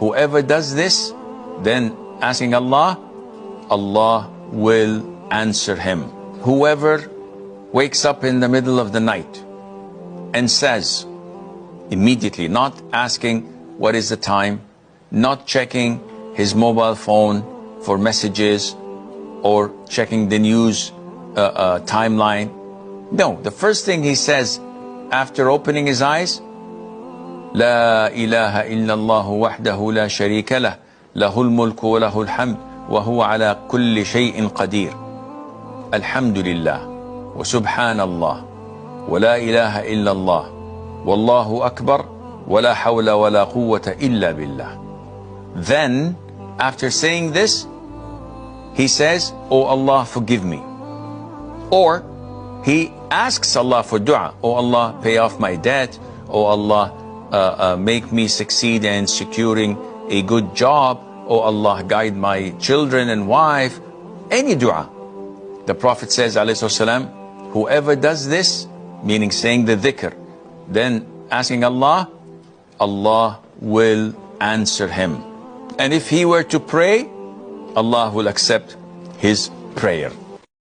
Whoever does this, then asking Allah, Allah will answer him. Whoever wakes up in the middle of the night and says, immediately, not asking what is the time, not checking his mobile phone for messages or checking the news timeline. No, the first thing he says after opening his eyes, la-ilaha illallah wahdahu la Sharika lah, Lahu-lmulk wa-lahu-l-hamd, wa kullishai'in Qadir. Alhamdulillah, wa subhanal-lahi, wa la-ilaha il-lallah, wallahu akbar, wala hawla wala Quwata il-la-bil-lah. Then, after saying this, he says, "Oh Allah, forgive me." Or he asks Allah for dua. "Oh Allah, pay off my debt. Oh Allah, make me succeed in securing a good job. Oh Allah, guide my children and wife." Any dua. The Prophet says, alayhi salam, whoever does this, meaning saying the dhikr, then asking Allah, Allah will answer him. And if he were to pray, Allah will accept his prayer.